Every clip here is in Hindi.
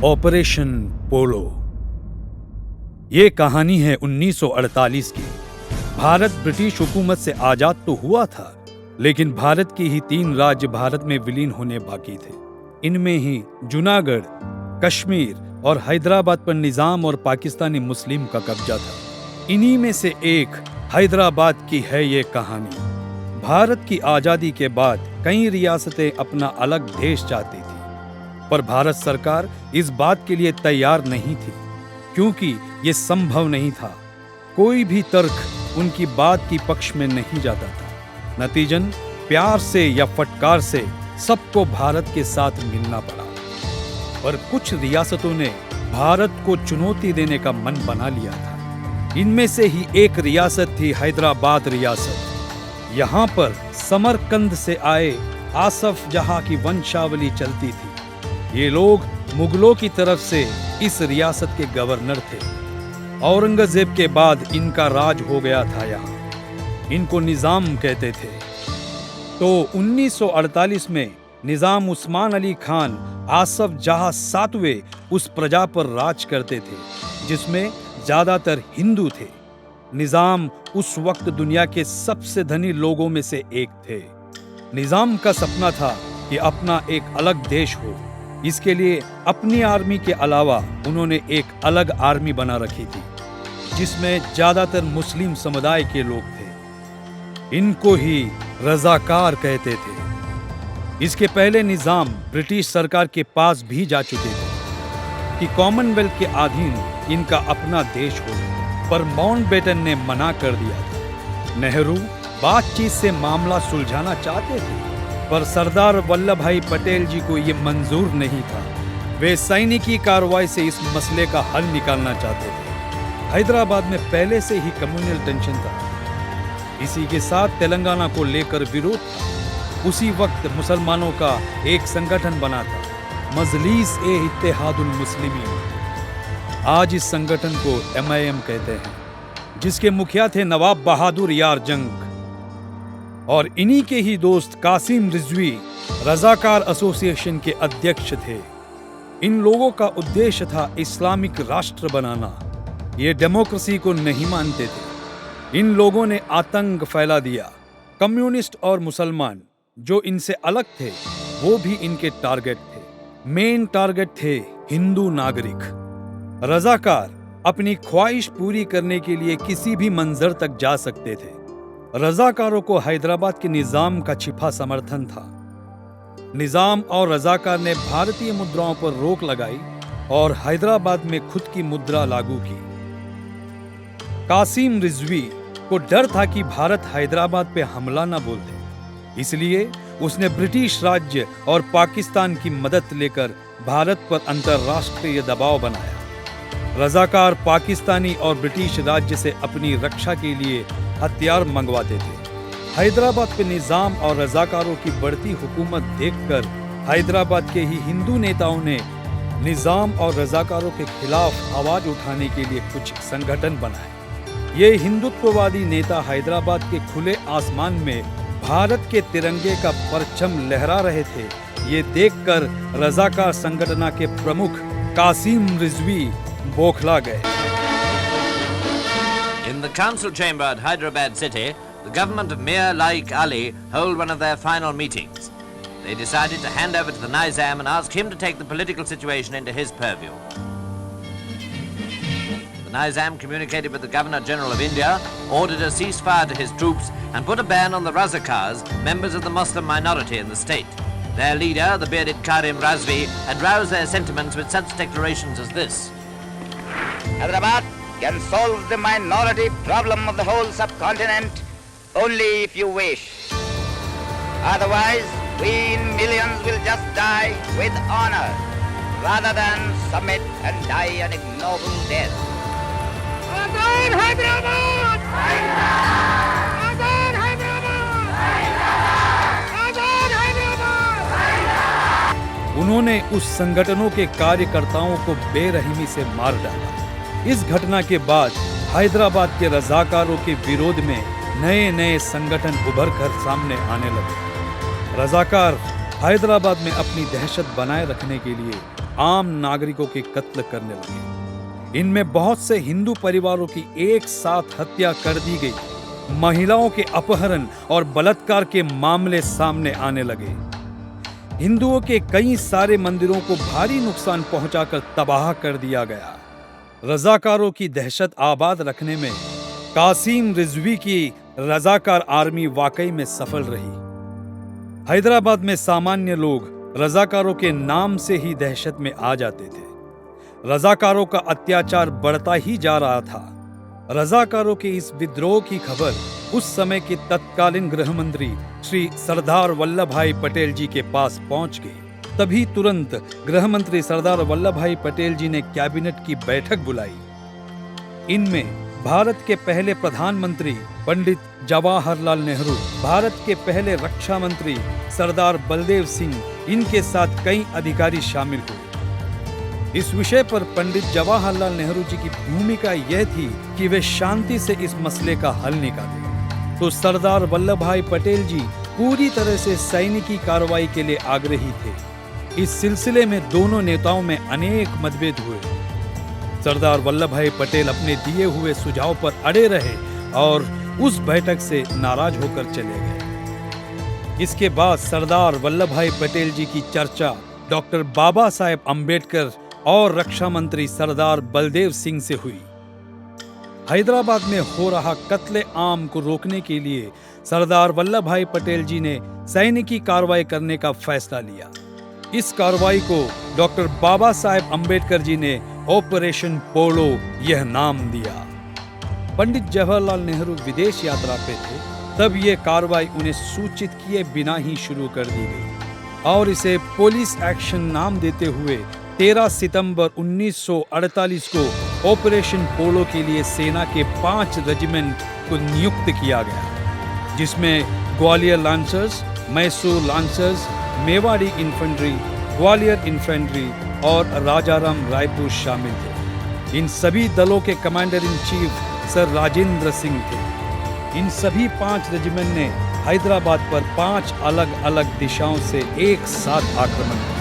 ऑपरेशन पोलो। ये कहानी है 1948 की। भारत ब्रिटिश हुकूमत से आजाद तो हुआ था, लेकिन भारत के ही 3 राज्य भारत में विलीन होने बाकी थे। इनमें ही जूनागढ़, कश्मीर और हैदराबाद पर निजाम और पाकिस्तानी मुस्लिम का कब्जा था। इन्हीं में से एक हैदराबाद की है ये कहानी। भारत की आजादी के बाद कई रियासतें अपना अलग देश चाहती थी, पर भारत सरकार इस बात के लिए तैयार नहीं थी, क्योंकि ये संभव नहीं था। कोई भी तर्क उनकी बात की पक्ष में नहीं जाता था। नतीजन प्यार से या फटकार से सबको भारत के साथ मिलना पड़ा। पर कुछ रियासतों ने भारत को चुनौती देने का मन बना लिया था। इनमें से ही एक रियासत थी हैदराबाद रियासत। यहाँ पर समरकंद से आए आसफ जहाँ की वंशावली चलती थी। ये लोग मुगलों की तरफ से इस रियासत के गवर्नर थे। औरंगजेब के बाद इनका राज हो गया था यहाँ। इनको निजाम कहते थे। तो 1948 में निजाम उस्मान अली खान आसफ जहाँ 7वें उस प्रजा पर राज करते थे, जिसमें ज्यादातर हिंदू थे। निजाम उस वक्त दुनिया के सबसे धनी लोगों में से एक थे। निजाम का सपना था कि अपना एक अलग देश हो। इसके लिए अपनी आर्मी के अलावा उन्होंने एक अलग आर्मी बना रखी थी, जिसमें ज्यादातर मुस्लिम समुदाय के लोग थे। इनको ही रजाकार कहते थे। इसके पहले निजाम ब्रिटिश सरकार के पास भी जा चुके थे कि कॉमनवेल्थ के अधीन इनका अपना देश हो, पर माउंटबेटन ने मना कर दिया था। नेहरू बातचीत से मामला सुलझाना चाहते थे, पर सरदार वल्लभ भाई पटेल जी को ये मंजूर नहीं था। वे सैनिकी कार्रवाई से इस मसले का हल निकालना चाहते थे। हैदराबाद में पहले से ही कम्युनल टेंशन था। इसी के साथ तेलंगाना को लेकर विरोध था। उसी वक्त मुसलमानों का एक संगठन बना था, मजलिस-ए-इत्तेहादुल मुस्लिमीन। आज इस संगठन को MIM कहते हैं, जिसके मुखिया थे नवाब बहादुर यार जंग। और इन्हीं के ही दोस्त कासिम रिजवी रजाकार एसोसिएशन के अध्यक्ष थे। इन लोगों का उद्देश्य था इस्लामिक राष्ट्र बनाना। ये डेमोक्रेसी को नहीं मानते थे। इन लोगों ने आतंक फैला दिया। कम्युनिस्ट और मुसलमान जो इनसे अलग थे, वो भी इनके टारगेट थे। मेन टारगेट थे हिंदू नागरिक। रजाकार अपनी ख्वाहिश पूरी करने के लिए किसी भी मंजर तक जा सकते थे। रजाकारों को हैदराबाद के निजाम का छिपा समर्थन था। निजाम और रजाकार ने भारतीय मुद्राओं पर रोक लगाई और हैदराबाद में खुद की मुद्रा लागू की। कासिम रिजवी को डर था कि भारत हैदराबाद पे हमला न बोल दे, इसलिए उसने ब्रिटिश राज्य और पाकिस्तान की मदद लेकर भारत पर अंतर्राष्ट्रीय दबाव बनाया। रजाकार पाकिस्तानी और ब्रिटिश राज्य से अपनी रक्षा के लिए हथियार मंगवाते थे। हैदराबाद पे निजाम और रजाकारों की बढ़ती हुकूमत देखकर हैदराबाद के ही हिंदू नेताओं ने निजाम और रजाकारों के खिलाफ आवाज उठाने के लिए कुछ संगठन बनाए। ये हिंदुत्ववादी नेता हैदराबाद के खुले आसमान में भारत के तिरंगे का परचम लहरा रहे थे। ये देखकर रजाकार संगठन के प्रमुख कासिम रिजवी बौखला गए। In the council chamber at Hyderabad city, the government of Mir Laik Ali hold one of their final meetings. They decided to hand over to the Nizam and ask him to take the political situation into his purview. The Nizam communicated with the Governor General of India, ordered a ceasefire to his troops and put a ban on the Razakars, members of the Muslim minority in the state. Their leader, the bearded Karim Razvi, had roused their sentiments with such declarations as this. Hyderabad can solve the minority problem of the whole subcontinent only if you wish. Otherwise, we in millions will just die with honor rather than submit and die an ignoble death. Azad Hyderabad! Azad Hyderabad! Azad Hyderabad! उन्होंने उस संगठनों के कार्यकर्ताओं को बेरहमी से मार डाला। इस घटना के बाद हैदराबाद के रजाकारों के विरोध में नए नए संगठन उभर कर सामने आने लगे। रजाकार हैदराबाद में अपनी दहशत बनाए रखने के लिए आम नागरिकों के कत्ल करने लगे। इनमें बहुत से हिंदू परिवारों की एक साथ हत्या कर दी गई। महिलाओं के अपहरण और बलात्कार के मामले सामने आने लगे। हिंदुओं के कई सारे मंदिरों को भारी नुकसान पहुंचाकर तबाह कर दिया गया। रजाकारों की दहशत आबाद रखने में कासिम रिजवी की रजाकार आर्मी वाकई में सफल रही। हैदराबाद में सामान्य लोग रजाकारों के नाम से ही दहशत में आ जाते थे। रजाकारों का अत्याचार बढ़ता ही जा रहा था। रजाकारों के इस विद्रोह की खबर उस समय के तत्कालीन गृह मंत्री श्री सरदार वल्लभ भाई पटेल जी के पास पहुंच गई। तभी तुरंत गृह मंत्री सरदार वल्लभ भाई पटेल जी ने कैबिनेट की बैठक बुलाई। इनमें भारत के पहले प्रधानमंत्री पंडित जवाहरलाल नेहरू, भारत के पहले रक्षा मंत्री सरदार बलदेव सिंह, इनके साथ कई अधिकारी शामिल हुए। इस विषय पर पंडित जवाहरलाल नेहरू जी की भूमिका यह थी कि वे शांति से इस मसले का हल निकालें। तो सरदार वल्लभ भाई पटेल जी पूरी तरह से सैनिकी कार्रवाई के लिए आग्रही थे। इस सिलसिले में दोनों नेताओं में अनेक मतभेद हुए। सरदार वल्लभ भाई पटेल अपने दिए हुए सुझाव पर अड़े रहे और उस बैठक से नाराज होकर चले गए। इसके बाद सरदार वल्लभ भाई पटेल जी की चर्चा डॉक्टर बाबा साहेब अम्बेडकर और रक्षा मंत्री सरदार बलदेव सिंह से हुई। हैदराबाद में हो रहा कत्ले आम को रोकने के लिए सरदार वल्लभ भाई पटेल जी ने सैनिकी कार्रवाई करने का फैसला लिया। इस कार्रवाई को डॉक्टर बाबा साहेब अम्बेडकर जी ने ऑपरेशन पोलो यह नाम दिया। पंडित जवाहरलाल नेहरू विदेश यात्रा पे थे, तब यह कार्रवाई उन्हें सूचित किए बिना ही शुरू कर दी गई और इसे पुलिस एक्शन नाम देते हुए 13 सितंबर 1948 को ऑपरेशन पोलो के लिए सेना के 5 रेजिमेंट को नियुक्त किया गया, जिसमें Gwalior lancers, Mysore lancers, Mewari infantry, Gwalior infantry और राजाराम रायपुर शामिल थे। इन सभी दलों के commander in chief sir Rajendra Singh थे। इन सभी 5 रेजिमेंट ने हैदराबाद पर 5 अलग अलग दिशाओं से एक साथ आक्रमण किया।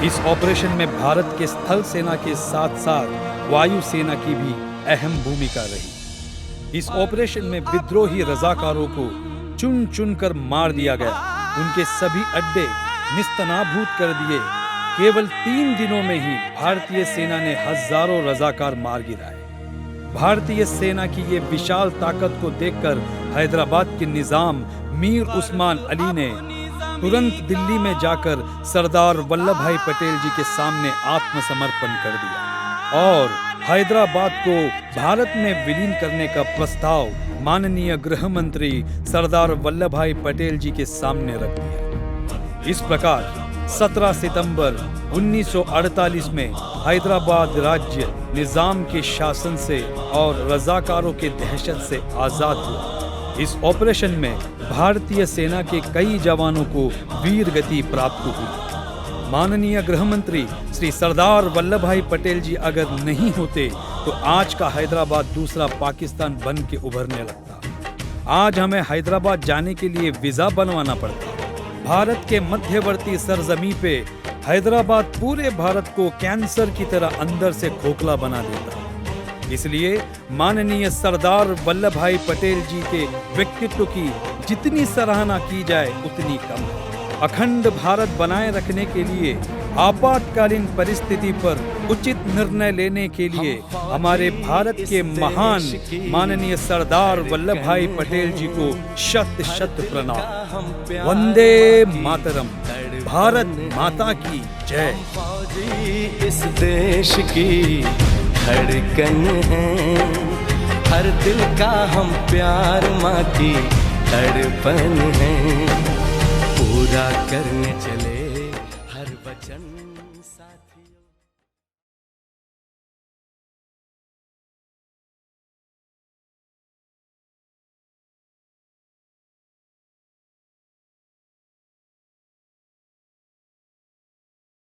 इस ऑपरेशन में भारत के स्थल सेना के साथ साथ वायु सेना की भी अहम भूमिका रही। इस ऑपरेशन में विद्रोही रजाकारों को चुन चुन कर मार दिया गया। उनके सभी अड्डे निस्तनाबूद कर दिए। केवल 3 दिनों में ही भारतीय सेना ने हजारों रजाकार मार गिराए। भारतीय सेना की ये विशाल ताकत को देखकर हैदराबाद के निजाम मीर उस्मान अली ने तुरंत दिल्ली में जाकर सरदार वल्लभ भाई पटेल जी के सामने आत्मसमर्पण कर दिया और हैदराबाद को भारत में विलीन करने का प्रस्ताव माननीय गृह मंत्री सरदार वल्लभ भाई पटेल जी के सामने रख दिया। इस प्रकार 17 सितंबर 1948 में हैदराबाद राज्य निजाम के शासन से और रजाकारों के दहशत से आजाद हुआ। इस ऑपरेशन में भारतीय सेना के कई जवानों को वीर गति प्राप्त हुई। माननीय गृह मंत्री श्री सरदार वल्लभ भाई पटेल जी अगर नहीं होते तो आज का हैदराबाद दूसरा पाकिस्तान बन के उभरने लगता। आज हमें हैदराबाद जाने के लिए वीजा बनवाना पड़ता। भारत के मध्यवर्ती सरजमी पे हैदराबाद पूरे भारत को कैंसर की तरह अंदर से खोखला बना देता। इसलिए माननीय सरदार वल्लभ भाई पटेल जी के व्यक्तित्व की जितनी सराहना की जाए उतनी कम है। अखंड भारत बनाए रखने के लिए आपातकालीन परिस्थिति पर उचित निर्णय लेने के लिए हमारे भारत के महान माननीय सरदार वल्लभ भाई पटेल जी को शत शत प्रणाम। वंदे मातरम। भारत माता की जय। फौजी इस देश की धड़कन है, हर दिल का हम प्यार माँ की तड़पन है, पूरा करने चले हर वचन साथियों।